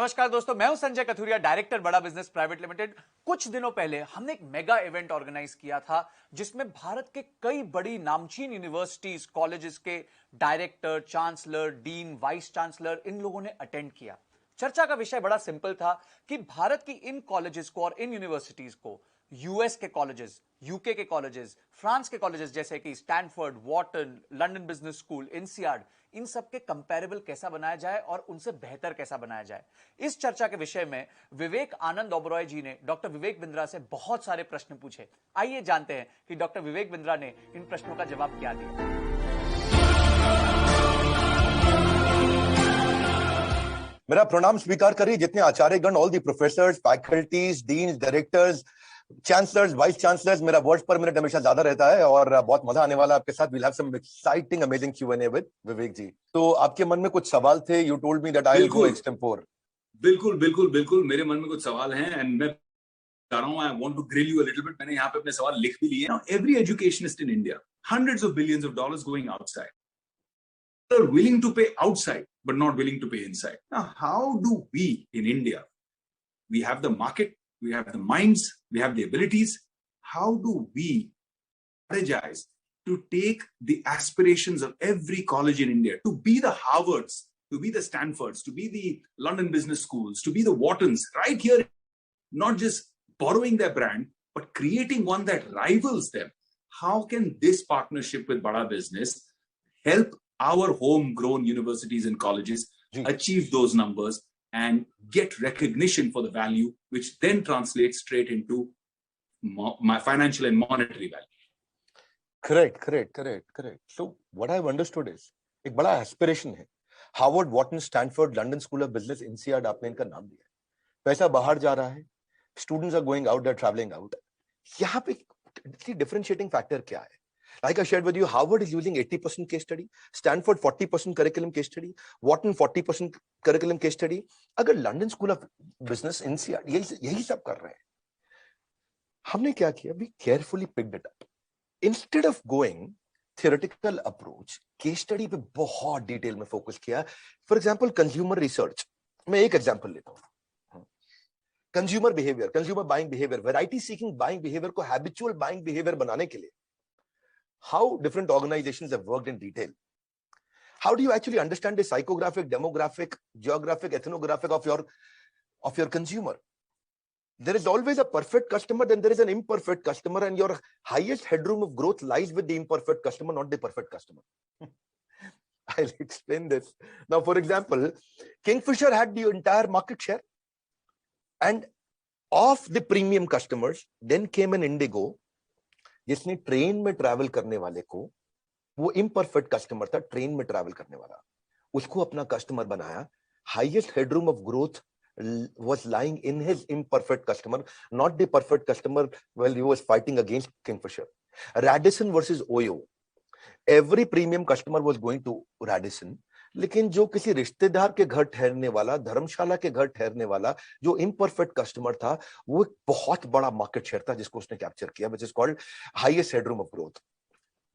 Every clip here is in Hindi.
नमस्कार दोस्तों, मैं हूं संजय कथुरिया, डायरेक्टर बड़ा बिजनेस प्राइवेट लिमिटेड। कुछ दिनों पहले हमने एक मेगा इवेंट ऑर्गेनाइज किया था जिसमें भारत के कई बड़ी नामचीन यूनिवर्सिटीज, कॉलेजेस के director, chancellor, dean, vice chancellor, इन लोगों ने अटेंड किया। चर्चा का विषय बड़ा सिंपल था कि भारत की इन कॉलेजेस को और इन यूनिवर्सिटीज को यूएस के कॉलेजेस, यूके के कॉलेजेस, फ्रांस के कॉलेजेस जैसे कि Stanford, Wharton, London Business School, INSEAD, इन सब के कंपैरेबल कैसा बनाया जाए और उनसे बेहतर कैसा बनाया जाए। इस चर्चा के विषय में विवेक आनंद ओबरॉय जी ने डॉक्टर विवेक बिंद्रा से बहुत सारे प्रश्न पूछे। आइए जानते हैं कि डॉक्टर विवेक बिंद्रा ने इन प्रश्नों का जवाब क्या दिया। मेरा प्रणाम स्वीकार करिए जितने आचार्यगण, all the professors, faculties, deans, directors, chancellors, vice chancellors. मेरा वर्ड्स पर मिनट हमेशा ज्यादा रहता है और बहुत मजा आने वाला है आपके साथ। We'll have some exciting amazing Q&A with Vivek ji. तो आपके मन में कुछ सवाल थे। You told me that I will go extempore. बिल्कुल बिल्कुल बिल्कुल, मेरे मन में कुछ सवाल हैं एंड मैं बता रहा हूं, I want to grill you a little bit. मैंने यहाँ पे अपने सवाल लिख भी लिए। Every educationist in India, hundreds of billions of dollars going outside, are willing to pay outside but not willing to pay inside. Now how do we in India, we have the market, we have the minds, we have the abilities, how do we strategize to take the aspirations of every college in India to be the Harvards, to be the Stanfords, to be the London business schools, to be the Whartons right here, not just borrowing their brand but creating one that rivals them? How can this partnership with Bada Business help our homegrown universities and colleges achieve those numbers and get recognition for the value, which then translates straight into my financial and monetary value? Correct. So what I've understood is एक बड़ा एस्पिरेशन है। Harvard, Wharton, Stanford, London School of Business, INSEAD, आपने इनका नाम दिया है। पैसा बाहर जा रहा है, students are going out, they are travelling out. यहाँ पे डिफरेंशिएटिंग फैक्टर क्या है? Like I shared with you, Harvard is using 80% case study, Stanford 40% curriculum case study, Wharton 40% curriculum case study. अगर लंदन स्कूल ऑफ बिजनेस, इंसियाड यही सब कर रहे हैं, हमने क्या किया? We carefully picked it up. Instead of going theoretical approach, case study पे बहुत डिटेल में फोकस किया। फॉर एग्जाम्पल कंज्यूमर रिसर्च, मैं एक एग्जाम्पल लेता हूँ। Consumer behaviour, consumer buying behaviour, variety seeking buying behaviour को हैबिचुअल बाइंग बिहेवियर बनाने के लिए how different organizations have worked in detail. How do you actually understand the psychographic, demographic, geographic, ethnographic of your consumer? There is always a perfect customer, then there is an imperfect customer, and your highest headroom of growth lies with the imperfect customer, not the perfect customer. I'll explain this. Now, for example, Kingfisher had the entire market share, and of the premium customers, then came an Indigo, जिसने ट्रेन में ट्रैवल करने वाले को, वो इम्परफेक्ट कस्टमर था, ट्रेन में ट्रैवल करने वाला, उसको अपना कस्टमर बनाया। Highest headroom of growth was lying in his imperfect customer, not the perfect customer while he was fighting against Kingfisher. Radisson versus Oyo. Every premium customer was going to Radisson, लेकिन जो किसी रिश्तेदार के घर ठहरने वाला, धर्मशाला के घर ठहरने वाला जो इम्परफेक्ट कस्टमर था, वो एक बहुत बड़ा मार्केट शेयर था जिसको उसने कैप्चर किया, which is called highest headroom of growth.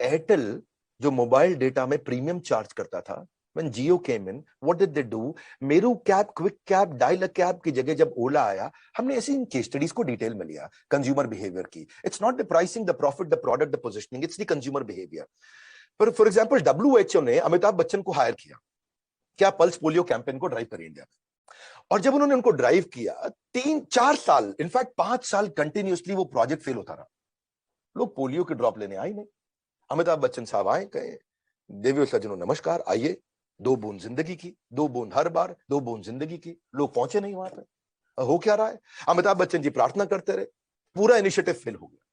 Airtel जो मोबाइल डेटा में प्रीमियम चार्ज करता था, when Jio came in, what did they do? Meru cab, quick cab, dial a cab की जगह जब ओला आया, हमने ऐसी इन केस स्टडीज को डिटेल में लिया कंज्यूमर बिहेवियर की। It's not the pricing, the profit, the product, the positioning, it's the consumer behaviour. For example WHO ने अमिताभ बच्चन को हायर किया, क्या पल्स पोलियो कैंपेन को ड्राइव करें इंडिया में। और जब उन्होंने उनको ड्राइव किया, 3-4 साल, इनफैक्ट 5 साल कंटिन्यूअसली वो प्रोजेक्ट फेल होता रहा, लोग पोलियो की ड्रॉप लेने आए नहीं। अमिताभ बच्चन साहब आए, कहे देवियों सज्जनों नमस्कार, आइए, 2 बूंद जिंदगी की, 2 बूंद हर बार, 2 बूंद जिंदगी की। लोग पहुंचे नहीं वहां पे। हो क्या रहा है? अमिताभ बच्चन जी प्रार्थना करते रहे, पूरा इनिशिएटिव फेल हो गया।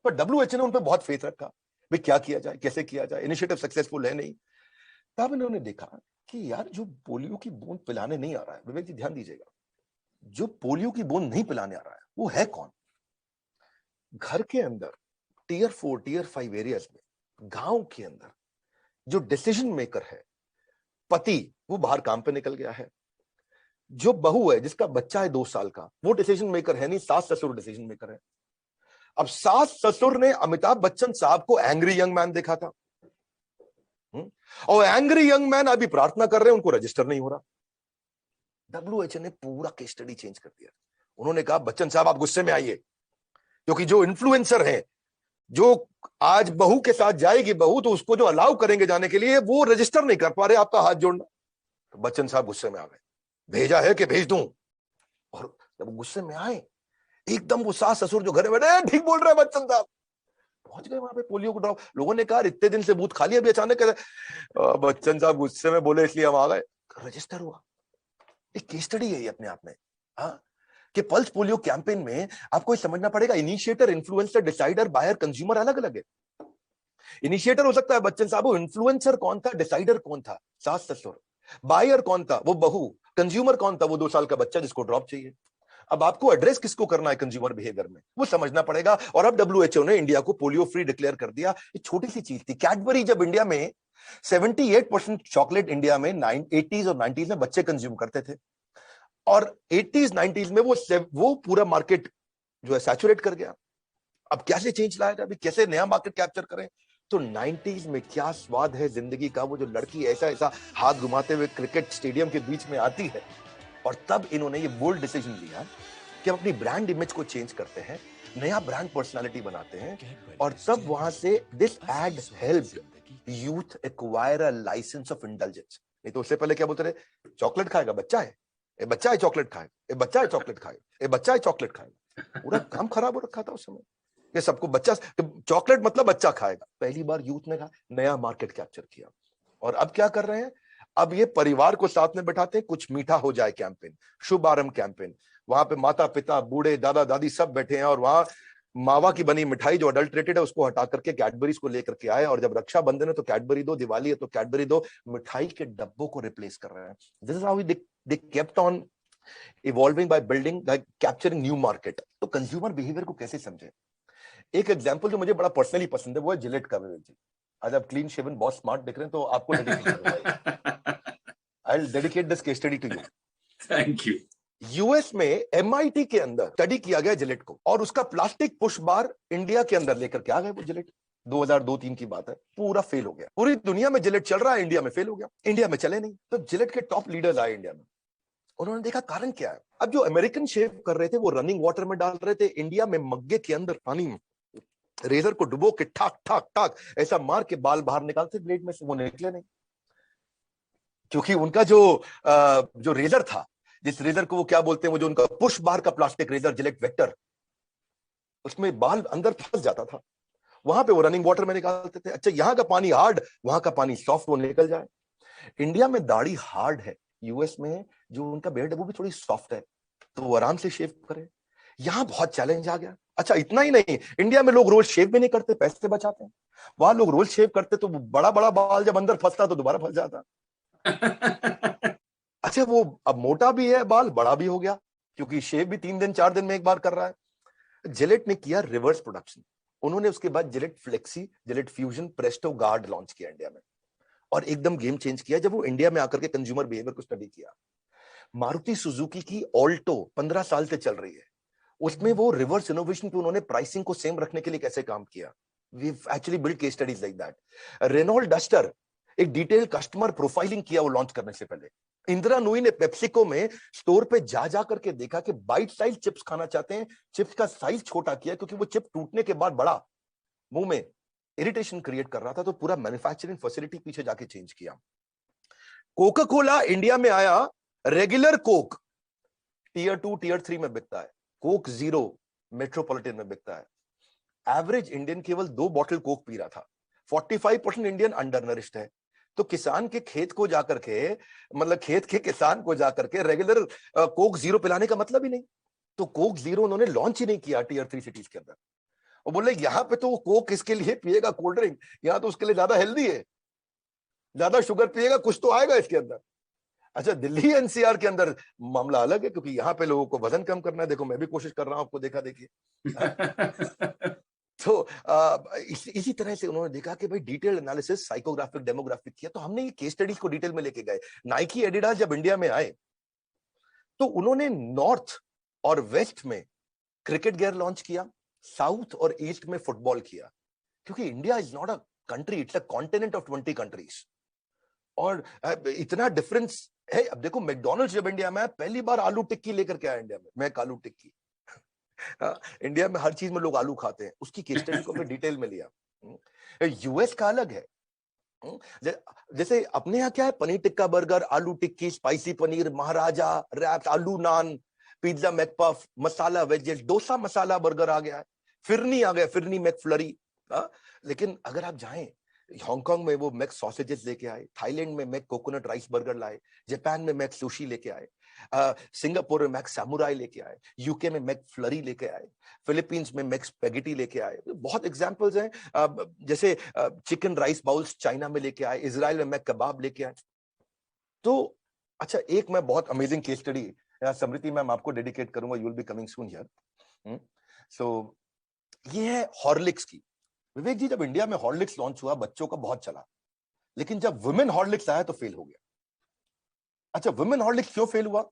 पर WHO ने उन पर बहुत फेथ रखा, भाई क्या किया जाए, कैसे किया जाए, इनिशिएटिव सक्सेसफुल है नहीं। तब इन्होंने देखा कि यार जो पोलियो की बूंद पिलाने नहीं आ रहा है, विवेक जी ध्यान दीजिएगा, जो पोलियो की बूंद नहीं पिलाने आ रहा है वो है कौन? घर के अंदर Tier 4, Tier 5 एरियाज में, गांव के अंदर जो डिसीजन मेकर है, पति वो बाहर काम पे निकल गया है, जो बहू है जिसका बच्चा है 2 साल का, वो डिसीजन मेकर है नहीं, सास ससुर डिसीजन मेकर है। अब सास ससुर ने अमिताभ बच्चन साहब को एंग्री यंग मैन देखा था, और एंग्री यंग मैन अभी प्रार्थना कर रहे हैं, उनको रजिस्टर नहीं हो रहा। डब्ल्यूएचओ ने पूरा केस स्टडी चेंज कर दिया। उन्होंने कहा बच्चन साहब आप गुस्से में आइए, क्योंकि जो इन्फ्लुएंसर है, जो आज बहू के साथ जाएगी बहू, तो उसको जो अलाउ करेंगे जाने के लिए वो रजिस्टर नहीं कर पा रहे, आपका हाथ जोड़ना। तो बच्चन साहब गुस्से में आ गए, भेजा है कि भेज दूं? और जब गुस्से में आए, एकदम वो सास ससुर जो घर में बैठे, ठीक बोल रहे हैं बच्चन साहब, पहुंच गए वहां पे पोलियो को ड्रॉप। लोगों ने कहा इतने दिन से बूथ खाली, अभी अचानक कैसे? बच्चन साहब गुस्से में बोले इसलिए हम आ गए। रजिस्टर हुआ। एक केस स्टडी है ये अपने आप में। हाँ, कि पल्स पोलियो कैंपेन में आपको समझना पड़ेगा, initiator, influencer, decider, buyer, consumer अलग अलग है। इनिशिएटर हो सकता है बच्चन साहब, वो इन्फ्लुएंसर कौन था, डिसाइडर कौन था, सास ससुर। बायर कौन था, वो बहू। कंज्यूमर कौन था, वो 2 साल का बच्चा जिसको ड्रॉप चाहिए। अब आपको एड्रेस किसको करना है कंज्यूमर बिहेवियर में, वो समझना पड़ेगा। और अब डब्ल्यूएचओ ने इंडिया को पोलियो फ्री डिक्लेयर कर दिया। ये छोटी सी चीज थी। कैडबरी जब इंडिया में 78% चॉकलेट इंडिया में 80s और 90s में बच्चे कंज्यूम करते थे, और 80s 90s में वो पूरा मार्केट जो है सैचुरेट कर गया। अब कैसे चेंज लाया जाए, अभी कैसे नया मार्केट कैप्चर करें? तो 90s में क्या स्वाद है जिंदगी का, वो जो लड़की ऐसा ऐसा हाथ घुमाते हुए क्रिकेट स्टेडियम के बीच में आती है। और तब इन्होंने ये बोल्ड डिसीजन लिया कि हम अपनी ब्रांड इमेज को चेंज करते हैं, नया ब्रांड पर्सनालिटी बनाते हैं। और तब वहां से this ad helped youth acquire a licence of indulgence. नहीं तो उससे पहले क्या बोलते रहे, चॉकलेट खाएगा बच्चा है, ए बच्चा है चॉकलेट खाएगा, ए बच्चा है चॉकलेट खाएगा, ए बच्चा है चॉकलेट खाएगा। पूरा काम खराब हो रखा था उस समय, ये सबको बच्चा, चॉकलेट मतलब बच्चा खाएगा। पहली बार यूथ ने कहा, नया मार्केट कैप्चर किया। और अब क्या कर रहे हैं, अब ये परिवार को साथ में बैठाते हैं, कुछ मीठा हो जाए कैंपेन, शुभ आरंभ कैंपेन। वहां पे माता पिता, बूढ़े, दादा दादी सब बैठे हैं, और वहां मावा की बनी मिठाई जो अडल्ट्रेटेड है उसको हटा करके कैडबरीज को लेकर के आए। और जब रक्षाबंधन है तो कैडबरी दो, दिवाली है तो कैडबरी दो, मिठाई के डब्बों को रिप्लेस कर रहे हैं। This is how they kept on evolving by building, bye capturing new market. तो कंज्यूमर बिहेवियर को कैसे समझे? एक एग्जांपल जो मुझे बड़ा पर्सनली पसंद है वो है जिलेट का। विवेक जी, आज आप क्लीन शेवन बहुत स्मार्ट दिख रहे हैं, तो आपको डेडिकेट करूंगा। I will dedicate this case study to you. Thank you. US में एमआईटी के अंदर स्टडी किया गया जिलेट को, और उसका प्लास्टिक पुश बार इंडिया के अंदर लेकर के आ गए वो जिलेट। 2002-3 की बात है, पूरा फेल हो गया। पूरी दुनिया में जिलेट चल रहा है, इंडिया में फेल हो गया। इंडिया में चले नहीं। तो जिलेट के टॉप लीडर्स आए इंडिया में, उन्होंने देखा कारण क्या है। अब जो अमेरिकन शेव कर रहे थे वो रनिंग वाटर में डाल रहे थे, इंडिया में मग्गे के अंदर पानी में रेजर को डुबो के ठाक ठाक ठाक ऐसा मार के बाल बाहर निकालते ब्लेड में से, वो निकले नहीं। क्योंकि उनका जो रेजर था, जिस रेजर को वो क्या बोलते हैं, वो जो उनका पुश बार का प्लास्टिक रेजर जिलेट वेक्टर, उसमें बाल अंदर फंस जाता था। वहां पे वो रनिंग वाटर में निकालते थे। अच्छा, यहाँ का पानी हार्ड, वहां का पानी सॉफ्ट, वो निकल जाए। इंडिया में दाढ़ी हार्ड है, यूएस में जो उनका बेल्ट है वो भी थोड़ी सॉफ्ट है, तो वो आराम से शेव करे। यहां बहुत चैलेंज आ गया। अच्छा, इतना ही नहीं, इंडिया में लोग रोज शेव भी नहीं करते, पैसे बचाते हैं। वहां लोग रोज शेव करते तो बड़ा बड़ा बाल जब अंदर फंसता तो दोबारा फंस जाता। अच्छा, वो अब मोटा भी है, बाल बड़ा भी हो गया, क्योंकि शेव भी 3 दिन 4 दिन में एक बार कर रहा है। जिलेट ने किया रिवर्स प्रोडक्शन। उन्होंने उसके बाद Gillette flexi, Gillette fusion, Presto guard launch किया इंडिया में, और एकदम गेम चेंज किया जब वो इंडिया में आकर के कंज्यूमर बिहेवियर को स्टडी किया। मारुति सुजुकी की ऑल्टो 15 साल से चल रही है, उसमें वो रिवर्स इनोवेशन पे उन्होंने प्राइसिंग को सेम रखने के लिए कैसे काम किया। We actually build case studies like that. Renault Duster, एक डिटेल कस्टमर प्रोफाइलिंग किया वो लॉन्च करने से पहले। इंदिरा नूई ने पेप्सिको में स्टोर पे जा करके देखा कि बाइट साइज चिप्स खाना चाहते हैं, चिप्स का साइज छोटा किया क्योंकि वो चिप टूटने के बाद बड़ा मुंह में इरिटेशन क्रिएट कर रहा था, तो पूरा मैन्युफैक्चरिंग फैसिलिटी पीछे जाके चेंज किया। कोका कोला इंडिया में आया, रेगुलर कोक टीयर 2 टीयर 3 में बिकता है, कोक जीरो मेट्रोपॉलिटन में बिकता है। एवरेज इंडियन केवल 2 बॉटल कोक पी रहा था। 45% इंडियन अंडर नरिश्ड है। तो किसान के खेत को जाकर के, मतलब खेत के किसान को जाकर के रेगुलर कोक जीरो पिलाने का मतलब ही नहीं। तो कोक जीरो उन्होंने लॉन्च ही नहीं किया टीयर 3 सिटीज के अंदर। और बोले यहाँ पे तो कोक इसके लिए पिएगा कोल्ड ड्रिंक, यहाँ तो उसके लिए ज्यादा हेल्दी है, ज्यादा शुगर पिएगा कुछ तो आएगा इसके अंदर। अच्छा, दिल्ली एनसीआर के अंदर मामला अलग है, क्योंकि यहाँ पे लोगों को वजन कम करना है। देखो, मैं भी कोशिश कर रहा हूं, आपको देखा देखिए। तो इसी तरह से उन्होंने देखा कि भाई डिटेल एनालिसिस, साइकोग्राफिक, डेमोग्राफिक किया। तो हमने ये केस स्टडीज को डिटेल में लेके गए। नाइकी, एडिडास जब इंडिया में आए तो उन्होंने नॉर्थ और वेस्ट में क्रिकेट गियर लॉन्च किया, साउथ और ईस्ट में फुटबॉल किया, क्योंकि India is not a country, it's a continent of 20 countries. और इतना डिफरेंस है। अब देखो मैकडोनल्ड्स जब इंडिया में आया, पहली बार आलू टिक्की लेकर के आया इंडिया में, मैक आलू टिक्की। हाँ, इंडिया में हर चीज में लोग आलू खाते हैं, उसकी केस स्टडी को हमने डिटेल में लिया। यूएस का अलग है। जैसे अपने यहाँ क्या है, पनीर टिक्का बर्गर, आलू टिक्की, स्पाइसी पनीर, महाराजा, रैप्स, आलू नान, पिज्जा, मैकपफ, मसाला वेजेस, डोसा मसाला बर्गर आ गया है, फिरनी आ गया, फिरनी मैकफ्लरी। लेकिन अगर आप जाएं हांगकांग में, वो मैक सॉसेजेस लेके आए, थाईलैंड में मैक कोकोनट राइस बर्गर लाए, जापान में मैक सुशी लेके आए, सिंगापुर में मैक सामुराई लेके आए, यूके में मैक फ्लरी लेके आए, फिलीपींस में मैक स्पेगेटी लेके आए। बहुत एग्जांपल्स हैं। जैसे चिकन राइस बाउल्स चाइना में लेके आए, इजराइल में मैक कबाब लेके आए। तो अच्छा, एक मैं बहुत amazing case study Smriti ma'am आपको डेडिकेट करूंगा, you will be coming soon here. So ये है हॉर्लिक्स की। विवेक जी, जब इंडिया में हॉर्लिक्स लॉन्च हुआ बच्चों का बहुत चला, लेकिन जब वुमेन हॉर्लिक्स आया तो फेल हो गया। अच्छा, वुमेन हॉर्लिक्स क्यों फेल हुआ?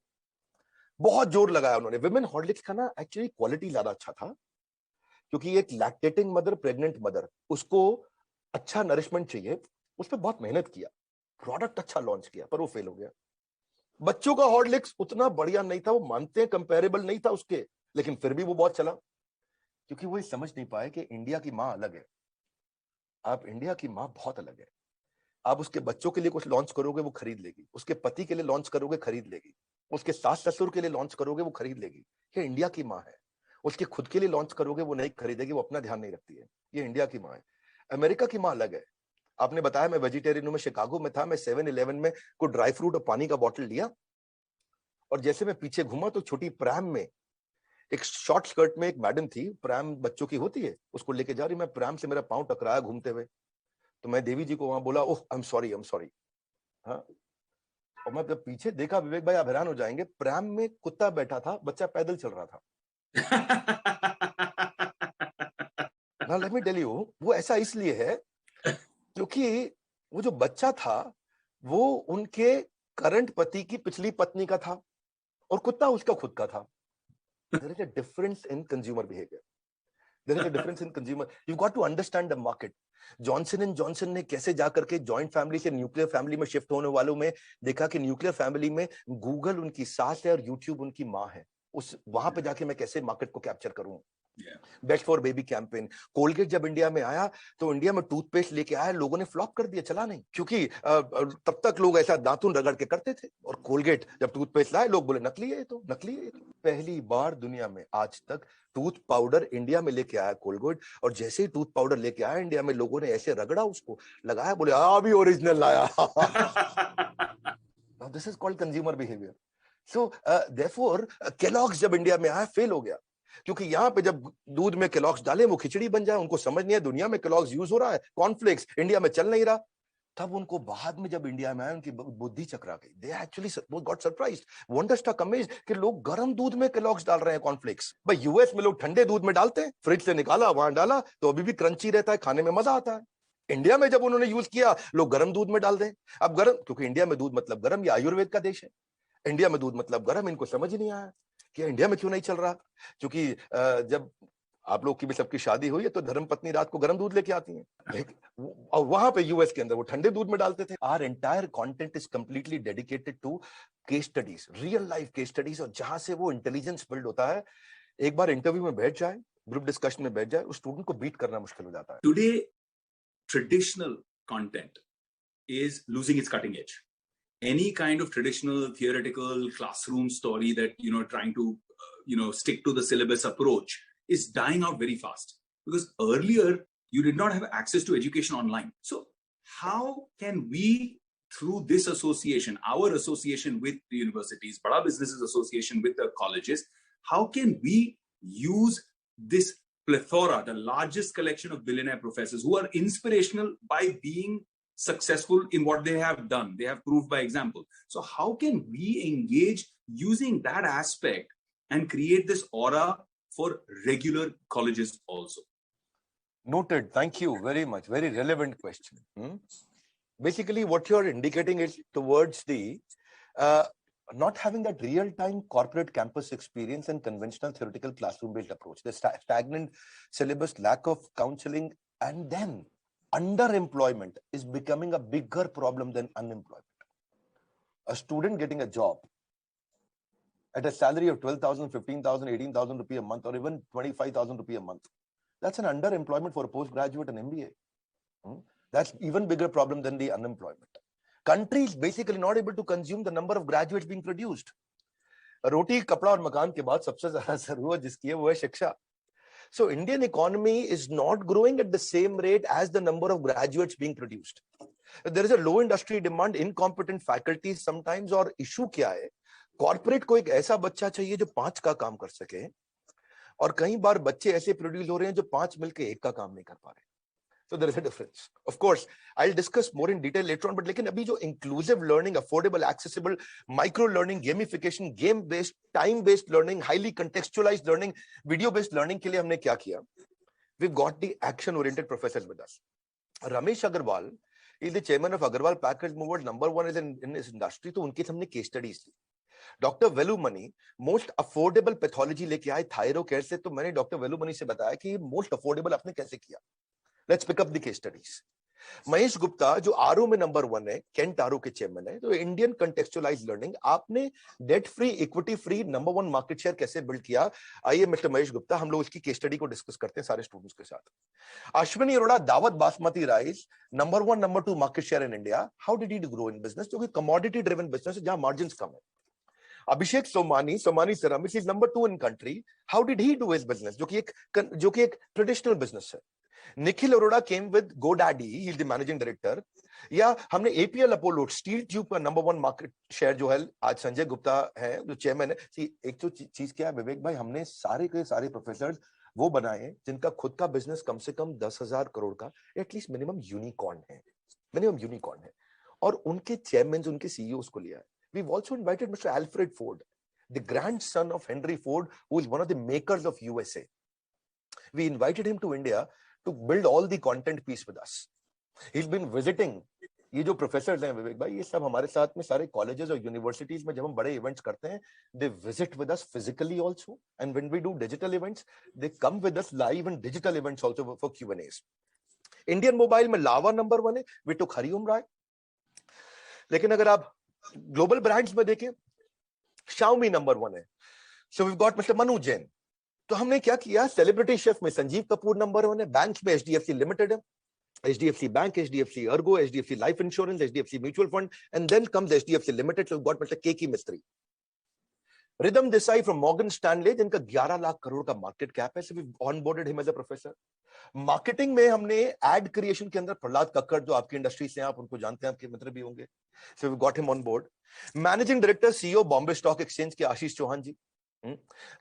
बहुत जोर लगाया उन्होंने। वुमेन हॉर्लिक्स का ना एक्चुअली क्वालिटी ज्यादा अच्छा था, क्योंकि एक लैक्टेटिंग मदर, प्रेग्नेंट मदर, उसको अच्छा नरिशमेंट चाहिए, उस पर बहुत मेहनत किया, प्रोडक्ट अच्छा लॉन्च किया, पर वो फेल हो गया। बच्चों का हॉर्लिक्स उतना बढ़िया नहीं था, वो मानते हैं कंपेरेबल नहीं था उसके, लेकिन फिर भी वो बहुत चला, क्योंकि वो ये समझ नहीं पाए कि इंडिया की माँ अलग है। आप इंडिया की माँ बहुत अलग है। आप उसके बच्चों के लिए कुछ लॉन्च करोगे वो खरीद लेगी, उसके पति के लिए लॉन्च करोगे खरीद लेगी, उसके सास ससुर के लिए लॉन्च करोगे वो खरीद लेगी। ये इंडिया की माँ है। उसके खुद के लिए लॉन्च करोगे वो नहीं खरीदेगी, वो अपना ध्यान नहीं रखती है। ये इंडिया की माँ है। अमेरिका की माँ अलग है। आपने बताया मैं वेजिटेरियन हूं, मैं शिकागो में था, मैं 7-Eleven में कोई ड्राई फ्रूट और पानी का बॉटल लिया, और जैसे मैं पीछे घूमा तो छोटी प्रैम में, एक शॉर्ट स्कर्ट में एक मैडम थी, प्रैम बच्चों की होती है, उसको लेके जा रही, मैं प्रैम से मेरा पांव टकराया घूमते हुए, तो मैं देवी जी को वहां बोला, oh I am sorry, I am sorry. हाँ, और मैं जब पीछे देखा, विवेक भाई आप हैरान हो जाएंगे, प्रैम में कुत्ता बैठा था, बच्चा पैदल चल रहा था। ना लेट मी टेल यू, वो ऐसा इसलिए है क्योंकि वो जो बच्चा था वो उनके करंट पति की पिछली पत्नी का था, और कुत्ता उसका खुद का था। There is a difference in consumer behaviour. There is a difference in consumer. You've got to understand the market. Johnson and Johnson ने कैसे जाकर के जॉइंट फैमिली से न्यूक्लियर फैमिली में शिफ्ट होने वालों में देखा कि न्यूक्लियर फैमिली में गूगल उनकी सास है और यूट्यूब उनकी माँ है। उस वहां पे जाके मैं कैसे मार्केट को कैप्चर करूं। Best for baby campaign. Colgate जब इंडिया में आया तो इंडिया में टूथपेस्ट लेके आया, लोगों ने फ्लॉप कर दिया, चला नहीं, क्योंकि तब तक लोग ऐसा दांतुन रगड़ के करते थे, और कोलगेट जब टूथपेस्ट लाए लोग बोले नकली है, तो नकली है। पहली बार दुनिया में आज तक टूथ पाउडर इंडिया में लेके आया कोलगेट, और जैसे ही टूथ पाउडर लेके आया इंडिया में, लोगों ने ऐसे रगड़ा उसको, लगाया, बोले अभी ओरिजिनल लाया। This is called consumer behaviour. So therefore Kellogg's जब इंडिया में आया फेल हो गया, क्योंकि यहां पे जब दूध में केलॉग्स डाले वो खिचड़ी बन जाए, उनको समझ नहीं है दुनिया में केलॉग्स यूज हो रहा है, कॉर्नफ्लेक्स इंडिया में चल नहीं रहा। तब उनको बाद में जब इंडिया में आए उनकी बुद्धि चकरा गई, they actually got surprised, wonderstruck, amazed कि लोग गर्म दूध में केलॉग्स डाल रहे हैं कॉर्नफ्लेक्स। भाई यूएस में लोग ठंडे दूध में डालते हैं, फ्रिज से निकाला वहां डाला तो अभी भी क्रंची रहता है, खाने में मजा आता है। इंडिया में जब उन्होंने यूज किया, लोग गर्म दूध में डाल दें। अब गर्म, क्योंकि इंडिया में दूध मतलब गर्म, या आयुर्वेद का देश है, इंडिया में दूध मतलब गर्म, इनको समझ ही नहीं आया कि इंडिया में क्यों नहीं चल रहा। क्योंकि जब आप लोग की भी सबकी शादी हुई है तो धर्मपत्नी रात को गर्म दूध लेके आती हैं, और वहां पे यूएस के अंदर वो ठंडे दूध में डालते थे। Our entire content is completely dedicated to case studies, real life case studies, और जहां से वो इंटेलिजेंस बिल्ड होता है। एक बार इंटरव्यू में बैठ जाए, ग्रुप डिस्कशन में बैठ जाए, उस स्टूडेंट को बीट करना मुश्किल हो जाता है। Today, traditional content is losing its cutting edge. Any kind of traditional theoretical classroom story that trying to stick to the syllabus approach is dying out very fast, because earlier you did not have access to education online. So how can we, through this association, our association with the universities, Bada Businesses Association with the colleges, how can we use this plethora, the largest collection of billionaire professors who are inspirational by being successful in what they have done, they have proved by example. So how can we engage using that aspect and create this aura for regular colleges also? Noted. Thank you very much. Very relevant question. Basically what you're indicating is towards the not having that real-time corporate campus experience and conventional theoretical classroom-based approach, the stagnant syllabus, lack of counseling, and then underemployment is becoming a bigger problem than unemployment. a student getting a job at a salary of 12,000, 15,000, 18,000 rupees a month, or even 25,000 rupees a month. That's an underemployment for a postgraduate and MBA. That's even bigger problem than the unemployment. Countries basically not able to consume the number of graduates being produced. रोटी कपड़ा और मकान के बाद सबसे ज्यादा जरूरत जिसकी है वो है शिक्षा. So Indian economy is not growing at the same rate as the number of graduates being produced. There is a low industry demand, incompetent faculties sometimes. और issue क्या है? Corporate को एक ऐसा बच्चा चाहिए जो 5 का काम कर सके, और कई बार बच्चे ऐसे प्रोड्यूस हो रहे हैं जो 5 मिलके 1 का काम नहीं कर पा रहे. So there is a difference. Of course, I'll discuss more in detail later on. But लेकिन अभी जो inclusive learning, affordable, accessible, micro learning, gamification, game-based, time-based learning, highly contextualized learning, video-based learning के लिए हमने क्या किया? We've got the action-oriented professors with us. Ramesh Agarwal is the chairman of Agarwal Package Movers. Number one is in this industry. तो उनकी हमने case studies ली. Doctor Velumani most affordable pathology लेके आए थायरो केयर से. तो मैंने डॉक्टर वेलुमणि से बताया कि मोस्ट अफोर्डेबल आपने कैसे किया. Let's pick up the case studies. Mahesh Gupta जो आरओ में नंबर 1 है, केंट आरओ के चेयरमैन है. तो इंडियन कंटेक्चुअलाइज्ड लर्निंग, आपने debt free, equity free number 1 market share कैसे बिल्ड किया? आइए मिस्टर महेश गुप्ता, हम लोग इसकी केस स्टडी को डिस्कस करते हैं सारे स्टूडेंट्स के साथ. अश्विनी अरोड़ा, दावत basmati rice, number 1 number 2 market share in India. How did he grow in business? जो कि कमोडिटी ड्रिवन बिजनेस है जहां मार्जिन कम है. Abhishek Somani ceramics is number 2 in country. How did he do his business? जो कि एक ट्रेडिशनल बिजनेस है. Nikhil Arora came with GoDaddy, he is the managing director. या हमने APL अपोलो स्टील ट्यूब का नंबर 1 मार्केट शेयर जो है, आज संजय गुप्ता है जो चेयरमैन है. एक तो चीज क्या है विवेक भाई, हमने सारे के सारे प्रोफेसर वो बनाए जिनका खुद का बिजनेस कम से कम 10,000 करोड़ का एटलीस्ट मिनिमम यूनिकॉर्न है, और उनके चेयरमैन, उनके सीईओस को लिया है. We've also invited Mr. Alfred Ford, the grandson of Henry Ford, who is one of the makers of USA. We invited him to India to build all the content piece with us. He's been visiting. ये जो प्रोफेसर्स हैं विवेक भाई, ये सब हमारे साथ में सारे कॉलेजेस और यूनिवर्सिटीज में जब हम बड़े इवेंट्स करते हैं, they visit with us physically also, and when we do digital events, they come with us live in digital events also for Q&As. Indian mobile में लावा नंबर 1 है, we took हरिओम राय. लेकिन अगर आप ग्लोबल ब्रांड्स में देखें, Xiaomi नंबर 1 है. So we've got Mr. Manu Jain. तो हमने क्या किया? सेलिब्रिटी शेफ में संजीव कपूर नंबर 1 है. बैंक में HDFC लिमिटेड है, HDFC bank, HDFC Ergo, HDFC life insurance, HDFC mutual fund, and then comes HDFC limited. So got mister Keki Mistry. Ridham Desai from Morgan Stanley, जिनका 11 लाख करोड़ का मार्केट कैप है. So we onboarded him as a professor. Marketing में हमने एड क्रिएशन के अंदर प्रहलाद कक्कड़, जो आपकी इंडस्ट्री से हैं, आप उनको जानते हैं, आपके मित्र भी होंगे. So we got him on board. Managing director CEO Bombay stock exchange के आशीष चौहान जी.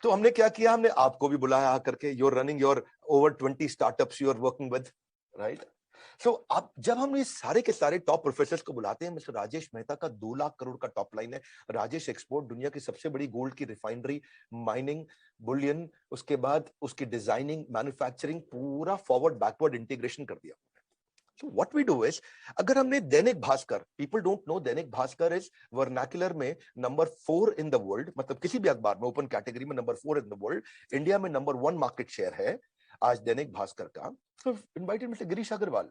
तो हमने क्या किया? हमने आपको भी बुलाया आकर के. You're running your over 20 startups you are working with, right? So अब जब हम ये सारे के सारे टॉप प्रोफेसर्स को बुलाते हैं, मिस्टर राजेश मेहता का 2 लाख करोड़ का टॉप लाइन है. राजेश एक्सपोर्ट, दुनिया की सबसे बड़ी गोल्ड की रिफाइनरी, माइनिंग, बुलियन, उसके बाद उसकी डिजाइनिंग, मैन्युफैक्चरिंग, पूरा फॉरवर्ड बैकवर्ड इंटीग्रेशन कर दिया. So what we do is, अगर हमने Dainik Bhaskar, people don't know Dainik Bhaskar is vernacular में नंबर 4 in the world, मतलब किसी भी अखबार में ओपन कैटेगरी में number 4 in the world. India में नंबर 1 मार्केट शेयर है आज दैनिक भास्कर का. So invited mister Girish Agarwal.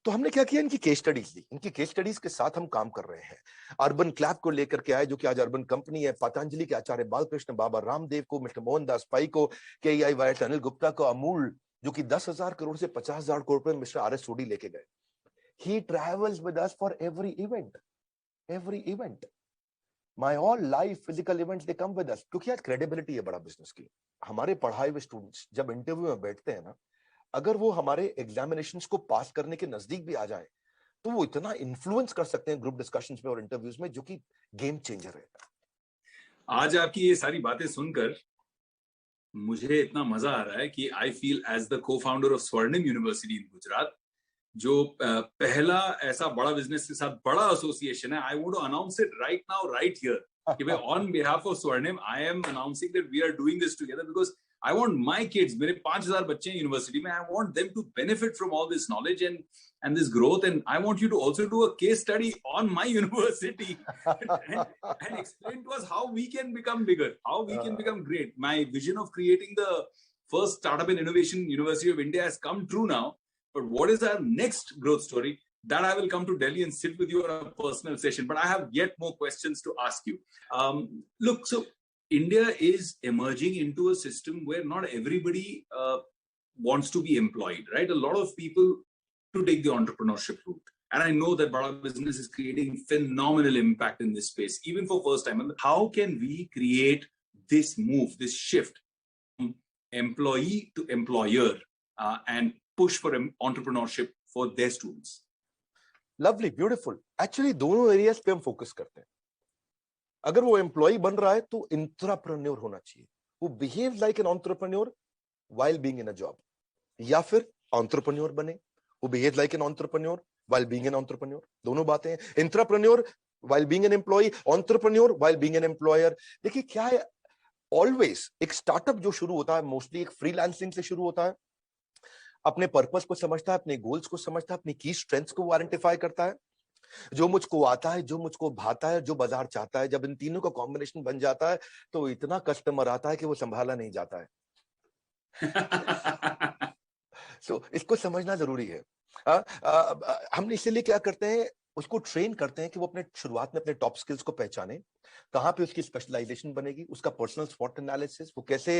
तो हमने क्या किया? इनकी केस स्टडीज ली. इनकी केस स्टडीज के साथ हम काम कर रहे हैं. अर्बन क्लैब को लेकर के आए, जो कि आज अर्बन कंपनी है. पतंजलि के आचार्य बालकृष्ण, बाबा रामदेव को, मिस्टर मोहनदास पाई को, KEI वायर्स अनिल गुप्ता को, अमूल जो कि 10,000 करोड़ से 50,000 करोड़ पे मिस्टर RS सोडी लेके गए. He travels with us for every event. My all life physical events they come with us. क्योंकि यार क्रेडिबिलिटी है बड़ा बिजनेस की. हमारे पढ़ाए हुए स्टूडेंट्स जब इंटरव्यू में बैठते हैं ना, अगर वो हमारे एग्जामिनेशंस को पास करने के नजदीक भी आ जाए, तो वो इतना इन्फ्लुएंस कर सकते हैं ग्रुप डिस्कशंस में और इंटरव्यूज में, जो कि गेम चेंजर है. आज आपकी ये सारी बातें सुनकर मुझे इतना मजा आ रहा है कि I feel as the co-founder of Swarnim university in Gujarat, जो पहला ऐसा बड़ा बिजनेस के साथ बड़ा एसोसिएशन है. I want to announce it right now, right here, कि भाई on behalf of Swarnim I am announcing that we are doing this together, because I want my kids, मेरे 5,000 बच्चे हैं यूनिवर्सिटी में, I want them to benefit from all this knowledge and this growth, and I want you to also do a case study on my university and explain to us how we can become bigger, how we can become great. My vision of creating the first startup and innovation university of India has come true now, but what is our next growth story? that I will come to Delhi and sit with you on a personal session. But I have yet more questions to ask you. Look, so India is emerging into a system where not everybody wants to be employed, right? A lot of people to take the entrepreneurship route. And I know that Bada Business is creating phenomenal impact in this space, even for first time. And how can we create this move, this shift from employee to employer and push for entrepreneurship for their students? Lovely, beautiful. Actually दोनों एरियाज पे हम फोकस करते हैं। अगर वो एम्प्लॉय बन रहा है तो इंट्राप्रेन्योर होना चाहिए, वो behave like an entrepreneur while being in a job, या फिर एंटरप्रेन्योर बने, वो behave like an entrepreneur while being an entrepreneur. दोनों बातें हैं, intrapreneur while being an employee, entrepreneur while being an employer. देखिए क्या है, ऑलवेज एक स्टार्टअप जो शुरू होता है मोस्टली एक फ्रीलांसिंग से शुरू होता है, अपने पर्पस को समझता है, अपने गोल्स को समझता है, अपनी की स्ट्रेंथ्स को आइडेंटिफाई करता है, जो मुझको आता है, जो मुझको भाता है, जो बाजार चाहता है। जब इन तीनों का कॉम्बिनेशन बन जाता है तो इतना कस्टमर आता है कि वो संभाला नहीं जाता है। इसको समझना जरूरी है। हम इसीलिए क्या करते हैं, उसको ट्रेन करते हैं कि वो अपने शुरुआत में अपने टॉप स्किल्स को पहचाने, कहां पे उसकी स्पेशलाइजेशन बनेगी, उसका पर्सनल स्वॉट एनालिसिस, वो कैसे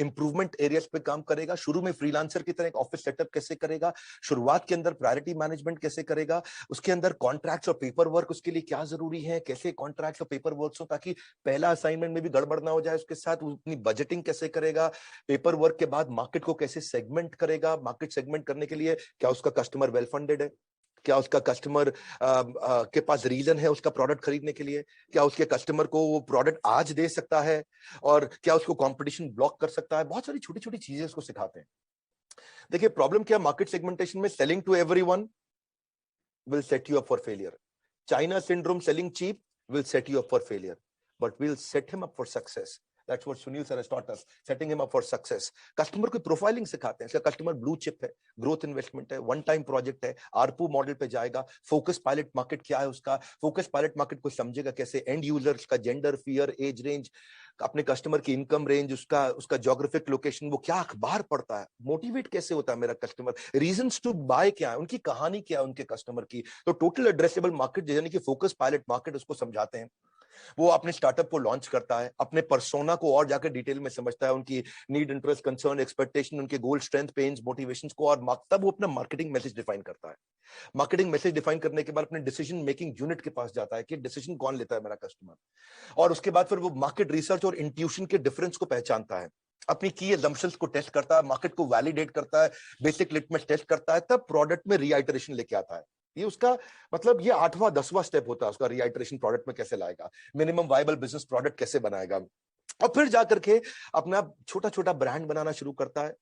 इंप्रूवमेंट एरियाज पे काम करेगा, शुरू में फ्रीलांसर की तरह एक ऑफिस सेटअप कैसे करेगा, शुरुआत के अंदर प्रायोरिटी मैनेजमेंट कैसे करेगा, उसके अंदर कॉन्ट्रैक्ट्स और पेपर वर्क उसके लिए क्या जरूरी है, कैसे कॉन्ट्रैक्ट्स और पेपर वर्क हो ताकि पहला असाइनमेंट में भी गड़बड़ ना हो जाए, उसके साथ अपनी बजटिंग कैसे करेगा, पेपर वर्क के बाद मार्केट को कैसे सेगमेंट करेगा, मार्केट सेगमेंट करने के लिए क्या उसका कस्टमर वेल फंडेड है, क्या उसका कस्टमर के पास रीजन है उसका प्रोडक्ट खरीदने के लिए, क्या उसके कस्टमर को वो प्रोडक्ट आज दे सकता है, और क्या उसको कंपटीशन ब्लॉक कर सकता है। बहुत सारी छोटी छोटी चीजें उसको सिखाते हैं। देखिए प्रॉब्लम क्या, मार्केट सेगमेंटेशन में selling to everyone will set you up for failure. China syndrome, selling cheap will set you up for failure, but will set him up for success. That's what Sunil sir has taught us, setting him up for success. Customer को प्रोफाइलिंग सिखाते हैं, इसका कस्टमर ब्लू चिप है, ग्रोथ इन्वेस्टमेंट है, वन टाइम प्रोजेक्ट है, आरपू मॉडल पे जाएगा, फोकस पायलट मार्केट क्या है उसका, फोकस पायलट मार्केट को समझेगा कैसे, एंड यूजर्स का जेंडर, फियर, एज रेंज, अपने कस्टमर की इनकम रेंज, उसका ज्योग्राफिक लोकेशन, वो क्या अखबार पढ़ता है, मोटिवेट कैसे होता है मेरा कस्टमर, रीजंस टू बाय क्या है, उनकी कहानी क्या है उनके कस्टमर की। तो टोटल एड्रेसेबल मार्केट यानी कि फोकस पायलट मार्केट उसको समझाते हैं। वो अपने स्टार्टअप को लॉन्च करता है, अपने पर्सोना को और जाकर डिटेल में समझता है, उनकी नीड, इंटरेस्ट, कंसर्न, एक्सपेक्टेशन, उनके गोल, स्ट्रेंथ, पेन्स, मोटिवेशंस को, और तब वो अपना मार्केटिंग मैसेज डिफाइन करता है। मार्केटिंग मैसेज डिफाइन करने के बाद अपने डिसीजन मेकिंग यूनिट के पास जाता है कि डिसीजन कौन लेता है मेरा कस्टमर, और उसके बाद फिर वो मार्केट रिसर्च और इंट्यूशन के डिफरेंस को पहचानता है, अपनी की असम्पशंस को टेस्ट करता है, मार्केट को वैलिडेट करता है, बेसिक लिटमस टेस्ट करता है, तब प्रोडक्ट में रीआइटरेशन लेके आता है। ये उसका मतलब ये 8वां 10वां स्टेप होता है उसका, रीआइटरेशन प्रोडक्ट में कैसे लाएगा, मिनिमम वायबल बिजनेस प्रोडक्ट कैसे बनाएगा, और फिर जाकर के अपना छोटा छोटा ब्रांड बनाना शुरू करता है।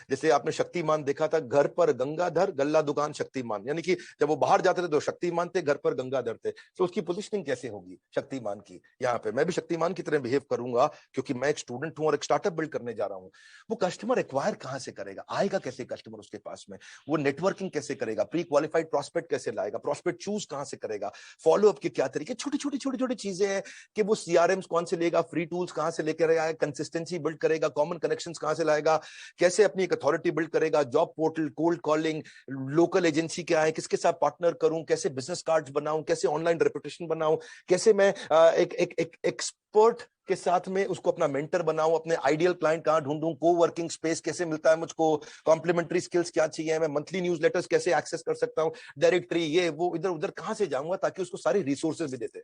जैसे आपने शक्तिमान देखा था, घर पर गंगाधर, गल्ला दुकान शक्तिमान, यानी कि जब वो बाहर जाते थे तो शक्तिमान थे, घर पर गंगाधर थे। तो उसकी पोजीशनिंग कैसे होगी शक्तिमान की, यहाँ पे मैं भी शक्तिमान की तरह बिहेव करूंगा क्योंकि मैं एक स्टूडेंट हूं और एक स्टार्टअप बिल्ड करने जा रहा हूं। वो कस्टमर एक्वायर कहां से करेगा, आएगा कैसे कस्टमर उसके पास में, वो नेटवर्किंग कैसे करेगा, प्री क्वालिफाइड प्रॉस्पेक्ट कैसे लाएगा, प्रॉस्पेक्ट चूज कहां से करेगा, फॉलोअप के क्या तरीके, छोटी छोटी छोटी छोटी चीजें हैं कि वो सीआरएम्स कौन से लेगा, फ्री टूल्स कहां से लेकर आएगा, कंसिस्टेंसी बिल्ड करेगा, कॉमन कनेक्शंस कहां से लाएगा, कैसे अपनी एक अथॉरिटी बिल्ड करेगा, job portal, cold calling, local agency क्या है, किसके साथ पार्टनर करूं, कैसे बिजनेस कार्ड्स बनाऊं, कैसे ऑनलाइन रेपुटेशन बनाऊं, कैसे मैं एक एक्सपर्ट के साथ में उसको अपना मेंटर बनाऊं, अपने आइडियल क्लाइंट कहां ढूंढूं, को वर्किंग स्पेस कैसे मिलता है मुझको, कॉम्प्लीमेंट्री स्किल्स क्या चाहिए, मैं मंथली न्यूज़लेटर्स कैसे एक्सेस कर सकता हूं, डायरेक्टरी ये वो इधर उधर कहां से जाऊंगा ताकि उसको सारी रिसोर्सेज भी देते,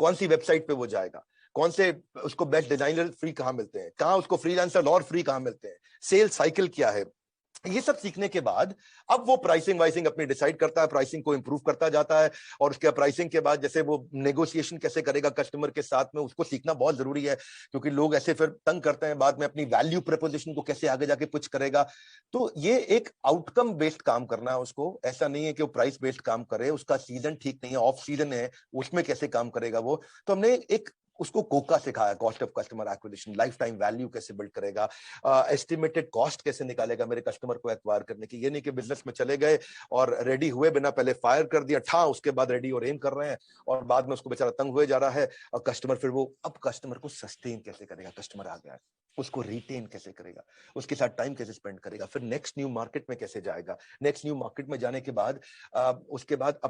कौन सी वेबसाइट पे वो जाएगा, कौन से उसको बेस्ट डिजाइनर फ्री कहां मिलते हैं, कहां उसको फ्रीलांसर और फ्री कहां मिलते हैं, सेल साइकिल क्या है। ये सब सीखने के बाद अब वो प्राइसिंग वाइसिंग अपनी डिसाइड करता है, प्राइसिंग को इंप्रूव करता जाता है, और उसके प्राइसिंग के बाद जैसे वो नेगोशिएशन कैसे करेगा कस्टमर के साथ में, उसको सीखना बहुत जरूरी है क्योंकि लोग ऐसे फिर तंग करते हैं बाद में, अपनी वैल्यू प्रपोजिशन को कैसे आगे जाके पिच करेगा। तो ये एक आउटकम बेस्ड काम करना है उसको, ऐसा नहीं है कि वो प्राइस बेस्ड काम करे, उसका सीजन ठीक नहीं है, ऑफ सीजन है, उसमें कैसे काम करेगा वो। तो हमने एक उसको कोका सिखाया, cost of customer acquisition, life time value कैसे बिल्ड करेगा, एस्टिमेटेड कॉस्ट कैसे निकालेगा मेरे कस्टमर को एक्वायर करने की। ये नहीं कि बिजनेस में चले गए और रेडी हुए बिना पहले फायर कर दिया ठा, उसके बाद रेडी और एम कर रहे हैं और बाद में उसको बेचारा तंग हुए जा रहा है, और कस्टमर फिर वो अब कस्टमर को सस्टेन कैसे करेगा, कस्टमर आ गया है उसको रिटेन कैसे करेगा, उसके साथ टाइम कैसे स्पेंड करेगा, फिर नेक्स्ट न्यू मार्केट में कैसे जाएगा, नेक्स्ट न्यू मार्केट में जाने के बाद उसके बाद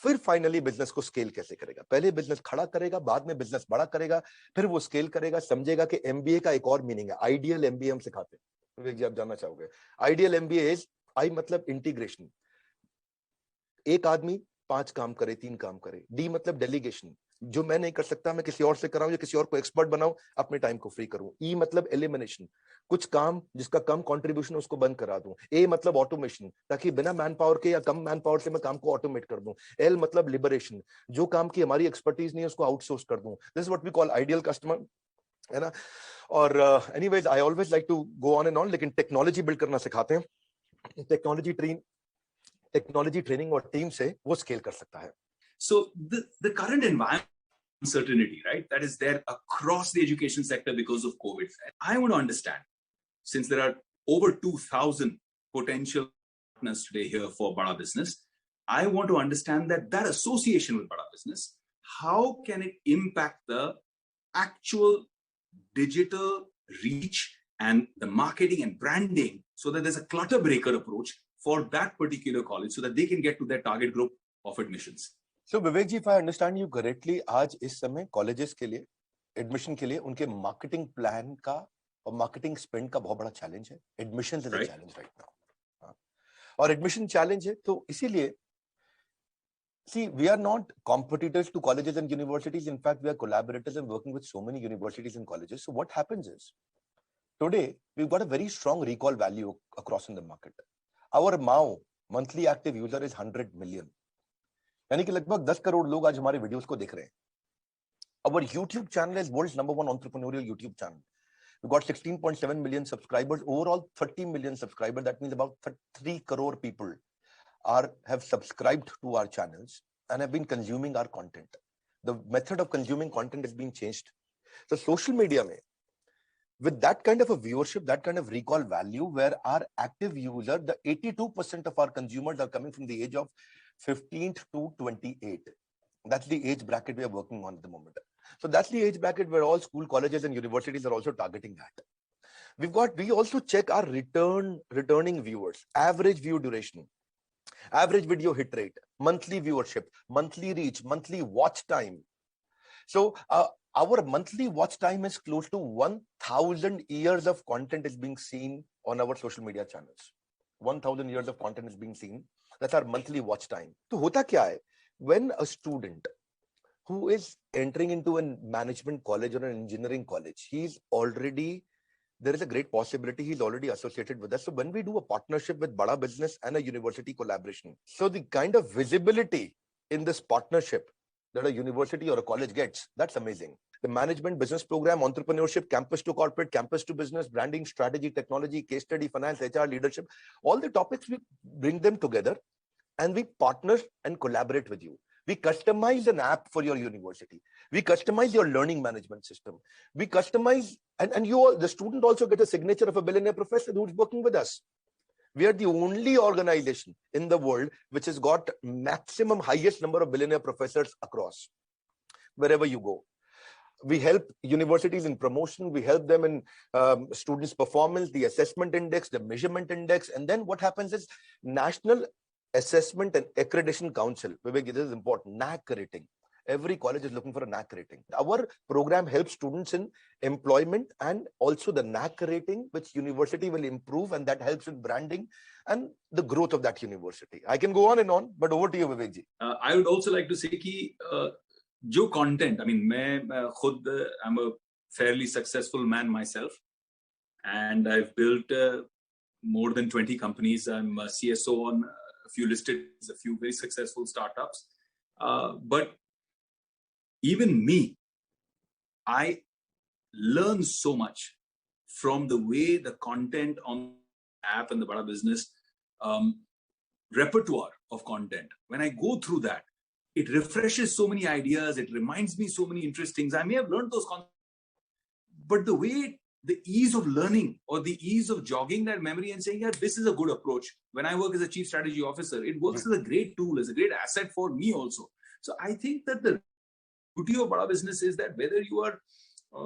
फिर फाइनली बिजनेस को स्केल कैसे करेगा। पहले बिजनेस खड़ा करेगा, बाद में बिजनेस बड़ा करेगा, फिर वो स्केल करेगा। समझेगा कि एमबीए का एक और मीनिंग है, आइडियल एमबीए हम सिखाते हैं। विवेक जी आप जानना चाहोगे? आइडियल एमबीए इज, आई मतलब इंटीग्रेशन, एक आदमी 5 काम करे, 3 काम करे। डी मतलब डेलीगेशन, जो मैं नहीं कर सकता मैं किसी और से कराऊं या किसी और को एक्सपर्ट बनाऊं, अपने टाइम को फ्री करूं। ई मतलब एलिमिनेशन, कुछ काम जिसका कम कंट्रीब्यूशन उसको बंद करा दूं। ए मतलब ऑटोमेशन, ताकि बिना मैन पावर के या कम मैन पावर से मैं काम को ऑटोमेट कर दूं। एल मतलब लिबरेशन, जो काम की हमारी एक्सपर्टीज नहीं है उसको आउटसोर्स कर दूं। This is what we call ideal customer, है ना। और anyways I always like to go on and on, लेकिन टेक्नोलॉजी बिल्ड करना सिखाते हैं। टेक्नोलॉजी ट्रेनिंग और टीम से वो स्केल कर सकता है। So the current environment uncertainty, right, that is there across the education sector because of COVID. I want to understand, since there are over 2,000 potential partners today here for Bada Business, I want to understand that association with Bada Business, how can it impact the actual digital reach and the marketing and branding, so that there's a clutter breaker approach for that particular college so that they can get to their target group of admissions. So Vivek ji, if I understand you correctly, आज इस समय कॉलेजेस के लिए एडमिशन के लिए उनके मार्केटिंग प्लान का और मार्केटिंग स्पेंड का बहुत बड़ा चैलेंज है। Admissions is a challenge right now, और एडमिशन चैलेंज है, तो इसीलिए see, we are not competitors to colleges and universities. In fact, we are collaborators and working with so many universities and colleges. So what happens is, today we've got a very strong recall value across in the market. Our MAU, monthly active user, is 100 million. यानी कि लगभग 10 करोड़ लोग आज हमारे वीडियोस को देख रहे हैं. Our YouTube channel is world's #1 entrepreneurial YouTube channel. We've got 16.7 million subscribers, overall 30 million subscribers. That means about 3 crore people have subscribed to our channels and have been consuming our content. The method of consuming content has been changed. So social media mein, with that kind of a viewership, that kind of recall value, where our active user, the 82% of our consumers are coming from the age of 15 to 28. That's the age bracket we are working on at the moment. So that's the age bracket where all school, colleges and universities are also targeting that. We also check our returning viewers, average view duration, average video hit rate, monthly viewership, monthly reach, monthly watch time. So our monthly watch time is close to 1,000 years of content is being seen on our social media channels. 1,000 years of content is being seen. That's our monthly watch time. So hota kya hai? When a student who is entering into a management college or an engineering college, there is a great possibility he's already associated with us. So when we do a partnership with Bada Business and a university collaboration, so the kind of visibility in this partnership that a university or a college gets, that's amazing. The management business program, entrepreneurship, campus to corporate, campus to business, branding, strategy, technology, case study, finance, HR, leadership, all the topics, we bring them together and we partner and collaborate with you. We customize an app for your university. We customize your learning management system. We customize, and the student also gets a signature of a billionaire professor who's working with us. We are the only organization in the world which has got maximum highest number of billionaire professors across, wherever you go. We help universities in promotion. We help them in students' performance, the assessment index, the measurement index. And then what happens is National Assessment and Accreditation Council. Vivek, this is important. NAAC rating. Every college is looking for a NAAC rating. Our program helps students in employment and also the NAAC rating, which university will improve, and that helps in branding and the growth of that university. I can go on and on, but over to you, Vivek ji. I would also like to say कि जो content, I mean, I'm a fairly successful man myself, and I've built more than 20 companies. I'm a CSO on a few very successful startups. But even me, I learn so much from the way the content on the app and the Bada Business repertoire of content. When I go through that, it refreshes so many ideas. It reminds me so many interesting things. I may have learned those concepts, but the ease of learning or the ease of jogging that memory and saying, yeah, this is a good approach. When I work as a chief strategy officer, it works as a great tool, as a great asset for me also. So I think that the beauty of Bada Business is that whether you are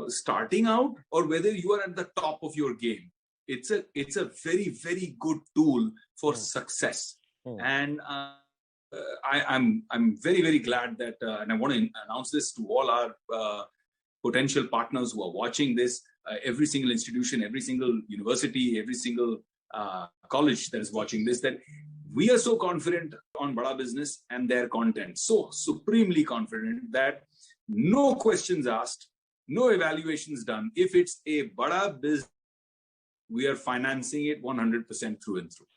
starting out or whether you are at the top of your game, it's a very, very good tool for success. And I'm very, very glad that, and I want to announce this to all our potential partners who are watching this, every single institution, every single university, every single college that is watching this, that we are so confident on Bada Business and their content, so supremely confident that no questions asked, no evaluations done. If it's a Bada Business, we are financing it 100% through and through.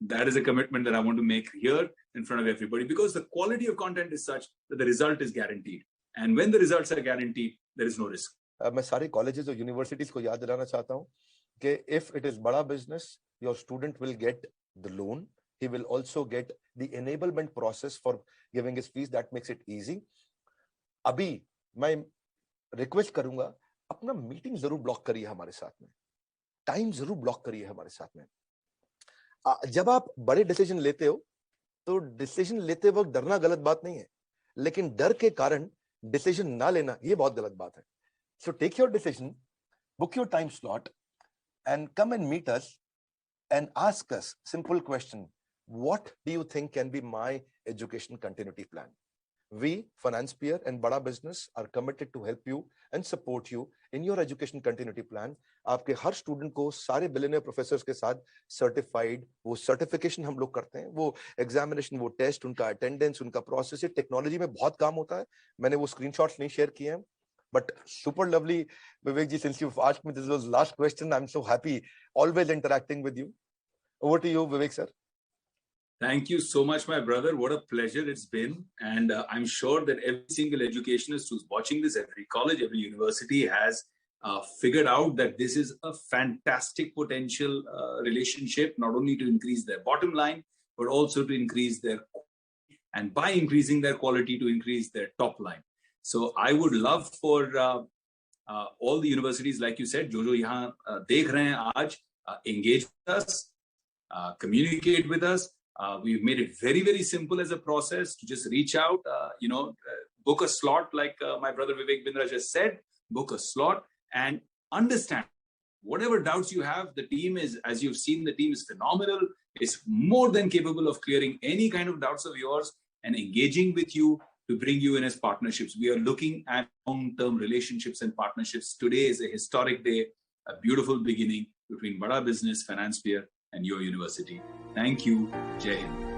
That is a commitment that I want to make here in front of everybody, because the quality of content is such that the result is guaranteed. And when the results are guaranteed, there is no risk. मैं सारे colleges और universities को याद दिलाना चाहता हूँ कि if it is Bada Business, your student will get the loan. He will also get the enablement process for giving his fees. That makes it easy. अभी मैं रिक्वेस्ट करूंगा, अपना मीटिंग जरूर ब्लॉक करिए हमारे साथ में, टाइम जरूर ब्लॉक करिए हमारे साथ में. जब आप बड़े डिसीजन लेते हो तो डिसीजन लेते वक्त डरना गलत बात नहीं है, लेकिन डर के कारण डिसीजन ना लेना ये बहुत गलत बात है. So take your decision, book your time slot and come and meet us and ask us simple question: what do you think can be my education continuity plan? We, FinancePeer and Bada Business, are committed to help you and support you in your education continuity plan. आपके हर स्टूडेंट को सारे बिलियनियर प्रोफेसर्स के साथ सर्टिफाइड, वो सर्टिफिकेशन हम लोग करते हैं, वो एग्जामिनेशन, वो टेस्ट, उनका अटेंडेंस, उनका प्रोसेस, ये टेक्नोलॉजी में बहुत काम होता है. मैंने वो स्क्रीनशॉट्स नहीं शेयर किए हैं, but super lovely, Vivek ji, since you've asked me, this was last question. I'm so happy always interacting with you. Over to you, Vivek sir. Thank you so much, my brother. What a pleasure it's been. And I'm sure that every single educationist who's watching this, every college, every university has figured out that this is a fantastic potential relationship, not only to increase their bottom line, but also to increase their, and by increasing their quality, to increase their top line. So I would love for all the universities, like you said, जो यहाँ देख रहे हैं आज, engage with us, communicate with us. We've made it very, very simple as a process to just reach out, book a slot, like my brother Vivek Bindra just said, book a slot and understand whatever doubts you have. The team is, as you've seen, the team is phenomenal. It's more than capable of clearing any kind of doubts of yours and engaging with you to bring you in as partnerships. We are looking at long-term relationships and partnerships. Today is a historic day, a beautiful beginning between Bada Business, FinancePeer, and your university. Thank you. Jai Hind.